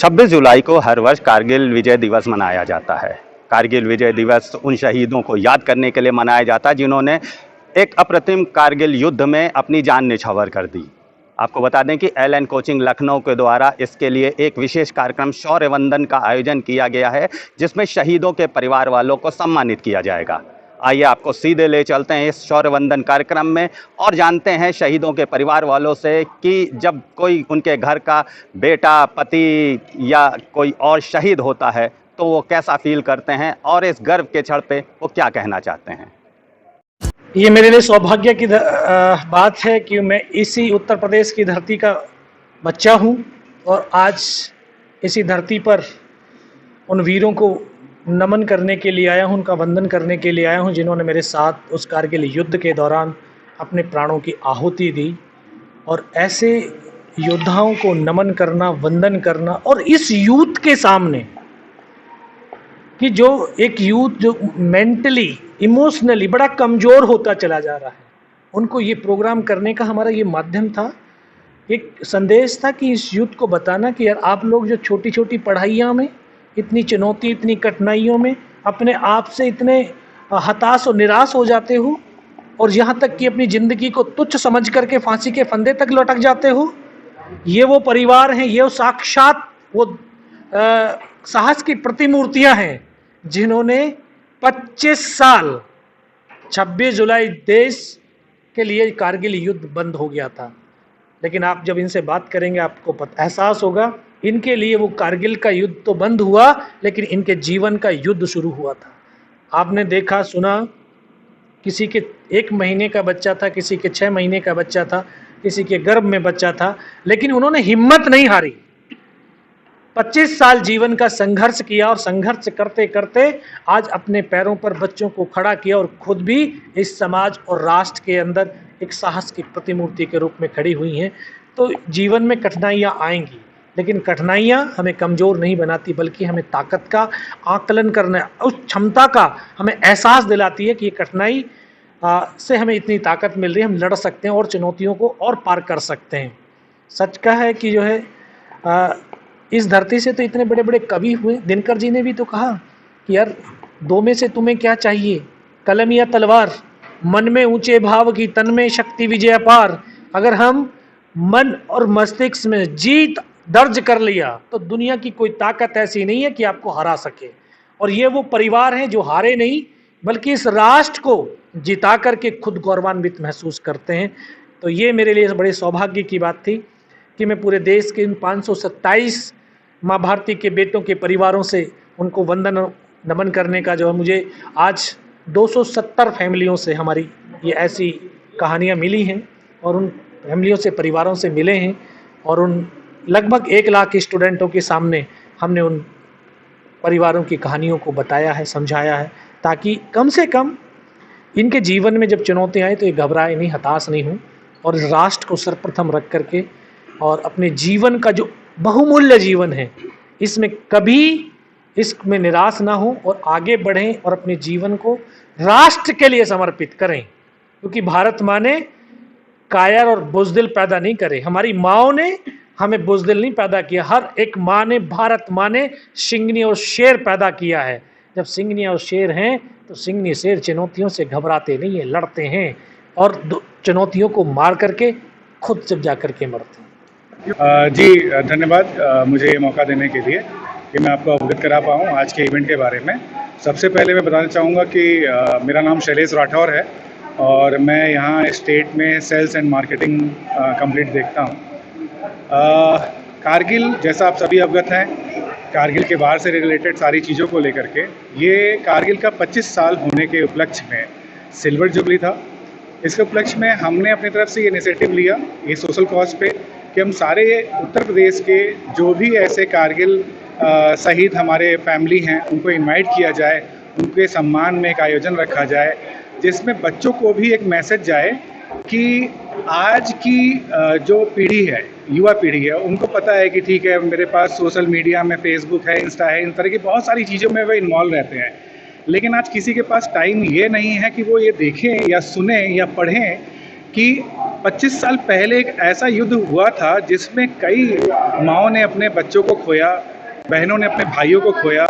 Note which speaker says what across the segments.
Speaker 1: 26 जुलाई को हर वर्ष कारगिल विजय दिवस मनाया जाता है। कारगिल विजय दिवस उन शहीदों को याद करने के लिए मनाया जाता है जिन्होंने एक अप्रतिम कारगिल युद्ध में अपनी जान न्यौछावर कर दी। आपको बता दें कि एल एन कोचिंग लखनऊ के द्वारा इसके लिए एक विशेष कार्यक्रम शौर्य वंदन का आयोजन किया गया है, जिसमें शहीदों के परिवार वालों को सम्मानित किया जाएगा। आइए आपको सीधे ले चलते हैं इस शौर्य वंदन कार्यक्रम में और जानते हैं शहीदों के परिवार वालों से कि जब कोई उनके घर का बेटा, पति या कोई और शहीद होता है तो वो कैसा फील करते हैं और इस गर्व के क्षण पे वो क्या कहना चाहते हैं।
Speaker 2: ये मेरे लिए सौभाग्य की बात है कि मैं इसी उत्तर प्रदेश की धरती का बच्चा हूँ और आज इसी धरती पर उन वीरों को नमन करने के लिए आया हूँ, उनका वंदन करने के लिए आया हूँ जिन्होंने मेरे साथ उस कारगिल युद्ध के दौरान अपने प्राणों की आहुति दी। और ऐसे योद्धाओं को नमन करना, वंदन करना और इस यूथ के सामने कि जो एक यूथ जो मेंटली, इमोशनली बड़ा कमज़ोर होता चला जा रहा है, उनको ये प्रोग्राम करने का हमारा ये माध्यम था, एक संदेश था कि इस यूथ को बताना कि यार आप लोग जो छोटी छोटी पढ़ाइयाँ में इतनी चुनौती, इतनी कठिनाइयों में अपने आप से इतने हताश और निराश हो जाते हो और यहाँ तक कि अपनी ज़िंदगी को तुच्छ समझ करके फांसी के फंदे तक लटक जाते हो, ये वो परिवार हैं, ये साक्षात वो साहस की प्रतिमूर्तियाँ हैं जिन्होंने 25 साल 26 जुलाई देश के लिए कारगिल युद्ध बंद हो गया था। लेकिन आप जब इनसे बात करेंगे आपको एहसास होगा इनके लिए वो कारगिल का युद्ध तो बंद हुआ लेकिन इनके जीवन का युद्ध शुरू हुआ था। आपने देखा, सुना, किसी के 1 महीने का बच्चा था, किसी के 6 महीने का बच्चा था, किसी के गर्भ में बच्चा था, लेकिन उन्होंने हिम्मत नहीं हारी। 25 साल जीवन का संघर्ष किया और संघर्ष करते करते आज अपने पैरों पर बच्चों को खड़ा किया और खुद भी इस समाज और राष्ट्र के अंदर एक साहस की प्रतिमूर्ति के रूप में खड़ी हुई हैं। तो जीवन में कठिनाइयाँ आएंगी, लेकिन कठिनाइयाँ हमें कमज़ोर नहीं बनाती बल्कि हमें ताकत का आकलन करना, उस क्षमता का हमें एहसास दिलाती है कि ये कठिनाई से हमें इतनी ताकत मिल रही है, हम लड़ सकते हैं और चुनौतियों को और पार कर सकते हैं। सच का है कि जो है इस धरती से तो इतने बड़े बड़े कवि हुए। दिनकर जी ने भी तो कहा कि यार 2 में से तुम्हें क्या चाहिए, कलम या तलवार, मन में ऊंचे भाव की, तन में शक्ति विजय अपार। अगर हम मन और मस्तिष्क में जीत दर्ज कर लिया तो दुनिया की कोई ताकत ऐसी नहीं है कि आपको हरा सके। और ये वो परिवार हैं जो हारे नहीं बल्कि इस राष्ट्र को जिता करके खुद गौरवान्वित महसूस करते हैं। तो ये मेरे लिए बड़े सौभाग्य की बात थी कि मैं पूरे देश के इन 527 माँ भारती के बेटों के परिवारों से उनको वंदन नमन करने का जो है, मुझे आज 270 फैमिलियों से हमारी ये ऐसी कहानियाँ मिली हैं और उन फैमिलियों से, परिवारों से मिले हैं और उन लगभग 1 लाख स्टूडेंटों के सामने हमने उन परिवारों की कहानियों को बताया है, समझाया है, ताकि कम से कम इनके जीवन में जब चुनौतियाँ आए तो ये घबराए नहीं, हताश नहीं हों और इस राष्ट्र को सर्वप्रथम रख करके और अपने जीवन का जो बहुमूल्य जीवन है इसमें कभी इसमें निराश ना हो और आगे बढ़ें और अपने जीवन को राष्ट्र के लिए समर्पित करें। क्योंकि भारत माँ ने कायर और बुज़दिल पैदा नहीं करे, हमारी माँओं ने हमें बुज़दिल नहीं पैदा किया। हर एक माँ ने, भारत माँ ने सिंहनी और शेर पैदा किया है। जब सिंहनी और शेर हैं तो सिंहनी शेर चुनौतियों से घबराते नहीं है, लड़ते हैं और चुनौतियों को मार करके खुद जब जा करके मरते हैं।
Speaker 3: जी धन्यवाद मुझे ये मौका देने के लिए कि मैं आपको अवगत करा पाऊँ आज के इवेंट के बारे में। सबसे पहले मैं बताना चाहूँगा कि मेरा नाम शैलेश राठौर है और मैं यहाँ स्टेट में सेल्स एंड मार्केटिंग कंप्लीट देखता हूँ। कारगिल, जैसा आप सभी अवगत हैं, कारगिल के बाहर से रिलेटेड सारी चीज़ों को लेकर के ये कारगिल का 25 साल होने के उपलक्ष्य में सिल्वर जुबली था। इसके उपलक्ष्य में हमने अपनी तरफ से ये इनिशिएटिव लिया, ये सोशल कॉज पे, कि हम सारे उत्तर प्रदेश के जो भी ऐसे कारगिल शहीद हमारे फैमिली हैं उनको इनवाइट किया जाए, उनके सम्मान में एक आयोजन रखा जाए जिसमें बच्चों को भी एक मैसेज जाए कि आज की जो पीढ़ी है, युवा पीढ़ी है, उनको पता है कि ठीक है मेरे पास सोशल मीडिया में फेसबुक है, इंस्टा है, इन तरह की बहुत सारी चीज़ों में वो इन्वॉल्व रहते हैं, लेकिन आज किसी के पास टाइम ये नहीं है कि वो ये देखें या सुने या पढ़ें कि 25 साल पहले एक ऐसा युद्ध हुआ था जिसमें कई माँओं ने अपने बच्चों को खोया, बहनों ने अपने भाइयों को खोया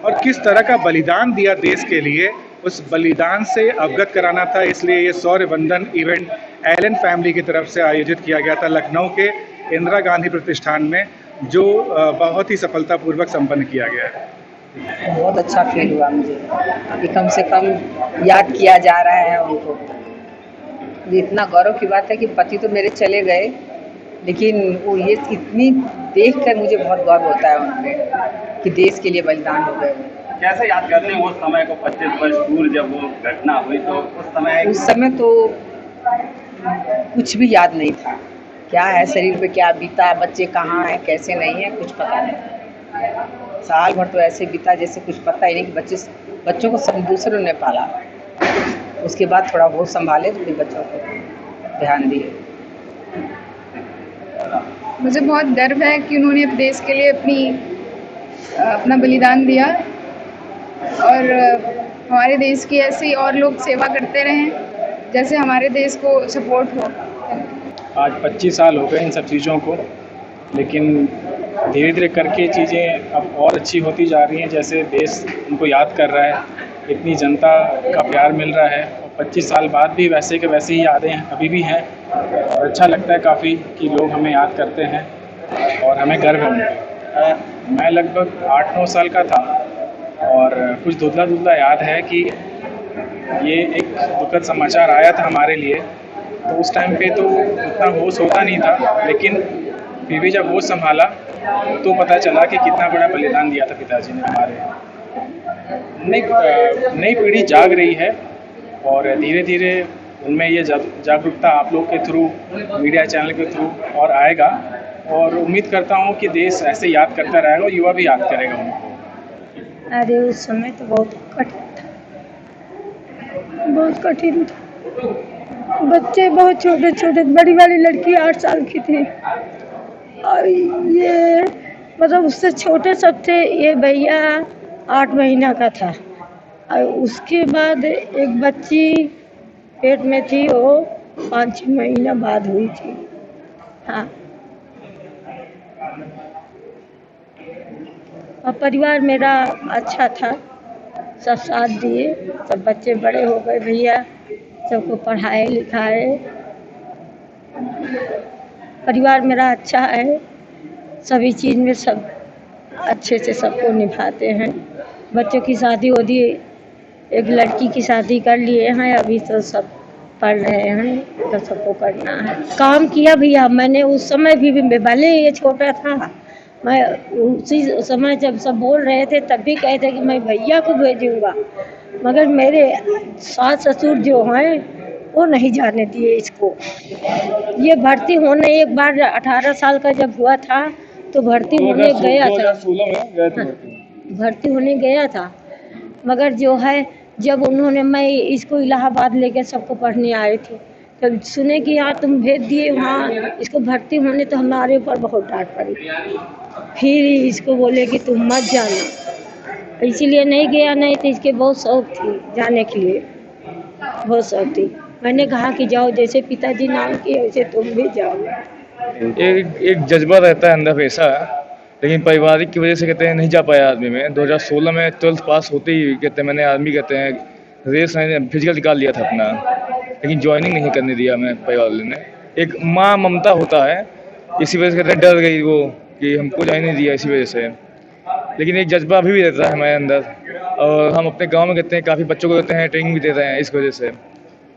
Speaker 3: और किस तरह का बलिदान दिया देश के लिए, उस बलिदान से अवगत कराना था। इसलिए ये शौर्य वंदन इवेंट एलन फैमिली की तरफ से आयोजित किया गया था लखनऊ के इंदिरा गांधी प्रतिष्ठान में, जो बहुत ही सफलतापूर्वक संपन्न किया गया है।
Speaker 4: बहुत अच्छा फील हुआ मुझे कि कम से कम याद किया जा रहा है उनको। ये इतना गौरव की बात है कि पति तो मेरे चले गए, लेकिन वो ये इतनी देखकर मुझे बहुत गौरव होता है उन पे कि देश के लिए बलिदान हो गए।
Speaker 1: कैसे याद करते हैं उस समय को, 25 वर्ष पूर्व जब वो घटना हुई, तो उस समय
Speaker 4: तो कुछ भी याद नहीं था, क्या है शरीर पे क्या बीता, बच्चे कहाँ हैं कैसे नहीं है कुछ पता नहीं। साल भर तो ऐसे बीता जैसे कुछ पता ही नहीं कि बच्चों को सब दूसरों ने पाला। उसके बाद थोड़ा बहुत संभाले तो फिर बच्चों को ध्यान दिए।
Speaker 5: मुझे बहुत गर्व है कि उन्होंने देश के लिए अपना बलिदान दिया और हमारे देश की ऐसी और लोग सेवा करते रहें जैसे हमारे देश को सपोर्ट हो।
Speaker 6: आज 25 साल हो गए इन सब चीज़ों को, लेकिन धीरे धीरे करके चीज़ें अब और अच्छी होती जा रही हैं। जैसे देश उनको याद कर रहा है, इतनी जनता का प्यार मिल रहा है और 25 साल बाद भी वैसे के वैसे ही यादें अभी भी हैं और अच्छा लगता है काफ़ी कि लोग हमें याद करते हैं और हमें गर्व है। मैं लगभग 8-9 साल का था और कुछ धुंधला याद है कि ये एक दुखद समाचार आया था हमारे लिए। तो उस टाइम पे तो उतना होश होता नहीं था, लेकिन फिर भी जब होश संभाला तो पता चला कि कितना बड़ा बलिदान दिया था पिताजी ने हमारे। नई पीढ़ी जाग रही है और धीरे धीरे उनमें ये जागरूकता आप लोग के थ्रू, मीडिया चैनल के थ्रू और आएगा और उम्मीद करता हूँ कि देश ऐसे याद करता रहेगा और युवा भी याद करेगा उनको।
Speaker 7: अरे उस समय तो बहुत कठिन था। बच्चे बहुत छोटे छोटे, बड़ी वाली लड़की 8 साल की थी और ये मतलब उससे छोटे सब थे। ये भैया 8 महीना का था और उसके बाद एक बच्ची पेट में थी, वो 5-6 महीना बाद हुई थी। हाँ, और परिवार मेरा अच्छा था, सब साथ दिए, सब बच्चे बड़े हो गए भैया, सबको पढ़ाए लिखाए। परिवार मेरा अच्छा है, सभी चीज़ में सब अच्छे से सबको निभाते हैं। बच्चों की शादी हो दी, एक लड़की की शादी कर लिए हैं, अभी तो सब पढ़ रहे हैं, तो सबको करना है। काम किया भैया मैंने उस समय भी, भले ये छोटा था, मैं उसी समय जब सब बोल रहे थे तब भी कहते कि मैं भैया को भेजूँगा, मगर मेरे सास ससुर जो हैं वो नहीं जाने दिए इसको। ये भर्ती होने एक बार 18 साल का जब हुआ था तो भर्ती होने गया था, भर्ती होने गया था, मगर जो है जब उन्होंने, मैं इसको इलाहाबाद लेकर सबको पढ़ने आए थे, तब सुने कि यहाँ तुम भेज दिए वहाँ इसको भर्ती होने, तो हमारे ऊपर बहुत डांट पड़ी। फिर इसको बोले कि तुम मत जाना, इसीलिए नहीं गया, नहीं तो इसके बहुत शौक थी जाने के लिए, बहुत शौक थी। मैंने कहा कि जाओ, जैसे पिताजी नाम किए वैसे तुम भी जाओ।
Speaker 6: एक जज्बा रहता है अंदर ऐसा, लेकिन पारिवारिक की वजह से कहते हैं नहीं जा पाया आदमी में। 2016 में 12th पास होते ही कहते हैं मैंने आर्मी कहते हैं रेस फिजिकल निकाल लिया था अपना, लेकिन ज्वाइनिंग नहीं करने दिया मैं परिवार वाले ने। एक माँ ममता होता है, इसी वजह से कहते हैं डर गई वो कि हमको ज्वाइन नहीं दिया इसी वजह से। लेकिन एक जज्बा अभी भी रहता है हमारे अंदर, और हम अपने गाँव में कहते हैं काफ़ी बच्चों को देते हैं, ट्रेनिंग भी देते हैं। इस वजह से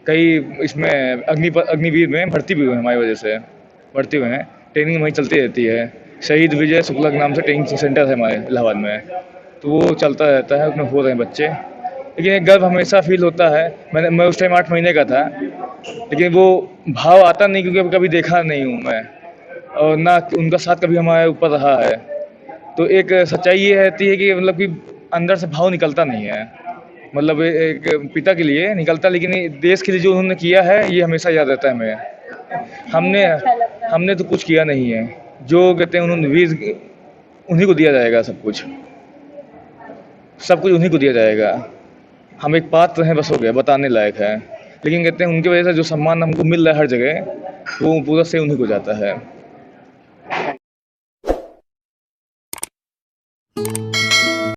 Speaker 6: कई इसमें अग्निवीर में भर्ती भी हुए हैं, हमारी वजह से भर्ती हुए हैं। ट्रेनिंग वहीं चलती रहती है, शहीद विजय शुक्ला के नाम से ट्रेनिंग सेंटर है हमारे इलाहाबाद में, तो वो चलता रहता है, उसमें हो रहे हैं बच्चे। लेकिन एक गर्व हमेशा फील होता है। मैं उस टाइम 8 महीने का था, लेकिन वो भाव आता नहीं क्योंकि कभी देखा नहीं हूँ मैं, और ना उनका साथ कभी हमारे ऊपर रहा है। तो एक सच्चाई ये रहती है कि मतलब कि अंदर से भाव निकलता नहीं है, मतलब एक पिता के लिए निकलता, लेकिन देश के लिए जो उन्होंने किया है ये हमेशा याद रहता है हमें। हमने तो कुछ किया नहीं है, जो कहते हैं उन्होंने वीर, उन्हीं को दिया जाएगा सब कुछ उन्हीं को दिया जाएगा। हम एक पात्र हैं बस, हो गया, बताने लायक है। लेकिन कहते हैं उनकी वजह से जो सम्मान हमको मिल रहा है हर जगह, वो पूरा से उन्हीं को जाता है।